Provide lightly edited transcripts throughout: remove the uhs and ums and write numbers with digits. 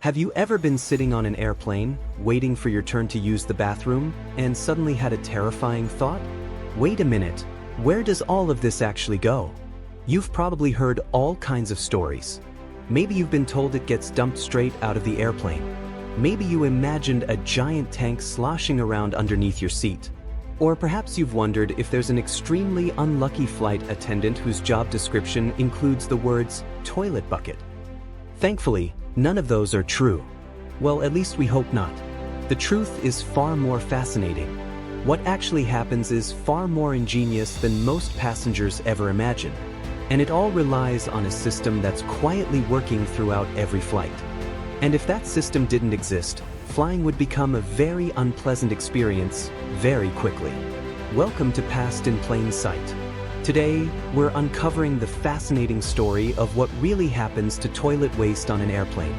Have you ever been sitting on an airplane, waiting for your turn to use the bathroom, and suddenly had a terrifying thought? Wait a minute, where does all of this actually go? You've probably heard all kinds of stories. Maybe you've been told it gets dumped straight out of the airplane. Maybe you imagined a giant tank sloshing around underneath your seat. Or perhaps you've wondered if there's an extremely unlucky flight attendant whose job description includes the words toilet bucket. Thankfully, none of those are true. Well, at least we hope not. The truth is far more fascinating. What actually happens is far more ingenious than most passengers ever imagine. And it all relies on a system that's quietly working throughout every flight. And if that system didn't exist, flying would become a very unpleasant experience very quickly. Welcome to Past in Plain Sight. Today, we're uncovering the fascinating story of what really happens to toilet waste on an airplane.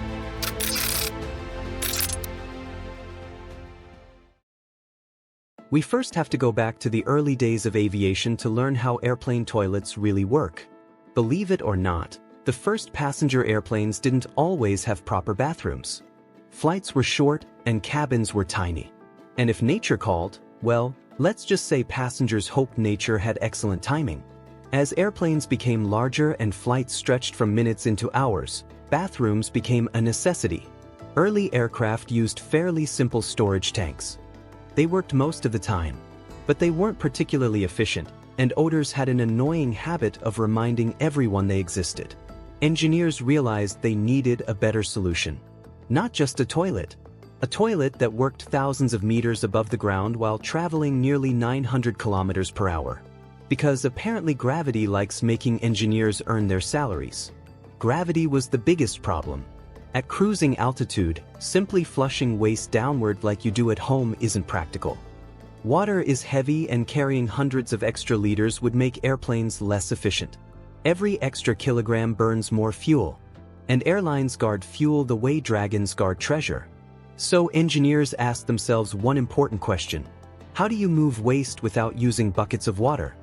We first have to go back to the early days of aviation to learn how airplane toilets really work. Believe it or not, the first passenger airplanes didn't always have proper bathrooms. Flights were short and cabins were tiny. And if nature called, well, let's just say passengers hoped nature had excellent timing. As airplanes became larger and flights stretched from minutes into hours, bathrooms became a necessity. Early aircraft used fairly simple storage tanks. They worked most of the time, but they weren't particularly efficient, and odors had an annoying habit of reminding everyone they existed. Engineers realized they needed a better solution. Not just a toilet that worked thousands of meters above the ground while traveling nearly 900 kilometers per hour. Because apparently gravity likes making engineers earn their salaries. Gravity was the biggest problem. At cruising altitude, simply flushing waste downward like you do at home isn't practical. Water is heavy and carrying hundreds of extra liters would make airplanes less efficient. Every extra kilogram burns more fuel. And airlines guard fuel the way dragons guard treasure. So engineers asked themselves one important question. How do you move waste without using buckets of water?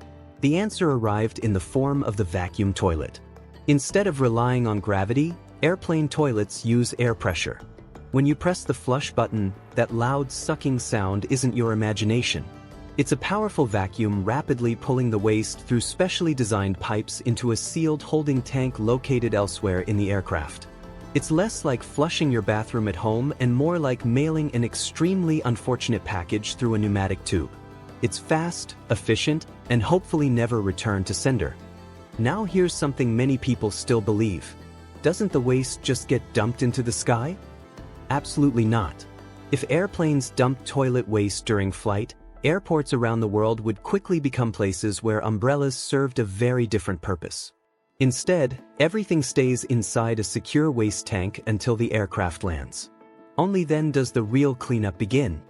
The answer arrived in the form of the vacuum toilet. Instead of relying on gravity, airplane toilets use air pressure. When you press the flush button, that loud sucking sound isn't your imagination. It's a powerful vacuum rapidly pulling the waste through specially designed pipes into a sealed holding tank located elsewhere in the aircraft. It's less like flushing your bathroom at home and more like mailing an extremely unfortunate package through a pneumatic tube. It's fast, efficient, and hopefully never return to sender. Now here's something many people still believe. Doesn't the waste just get dumped into the sky? Absolutely not. If airplanes dumped toilet waste during flight, airports around the world would quickly become places where umbrellas served a very different purpose. Instead, everything stays inside a secure waste tank until the aircraft lands. Only then does the real cleanup begin.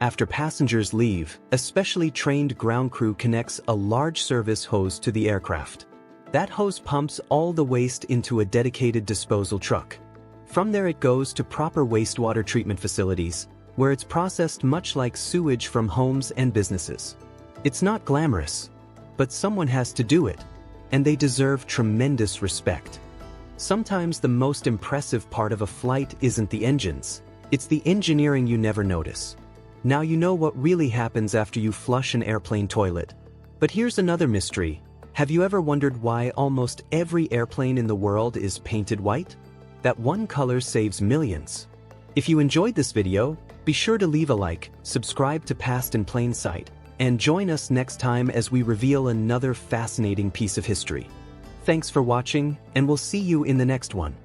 After passengers leave, a specially trained ground crew connects a large service hose to the aircraft. That hose pumps all the waste into a dedicated disposal truck. From there it goes to proper wastewater treatment facilities, where it's processed much like sewage from homes and businesses. It's not glamorous, but someone has to do it, and they deserve tremendous respect. Sometimes the most impressive part of a flight isn't the engines, it's the engineering you never notice. Now you know what really happens after you flush an airplane toilet. But here's another mystery. Have you ever wondered why almost every airplane in the world is painted white? That one color saves millions. If you enjoyed this video, be sure to leave a like, subscribe to Past in Plain Sight, and join us next time as we reveal another fascinating piece of history. Thanks for watching, and we'll see you in the next one.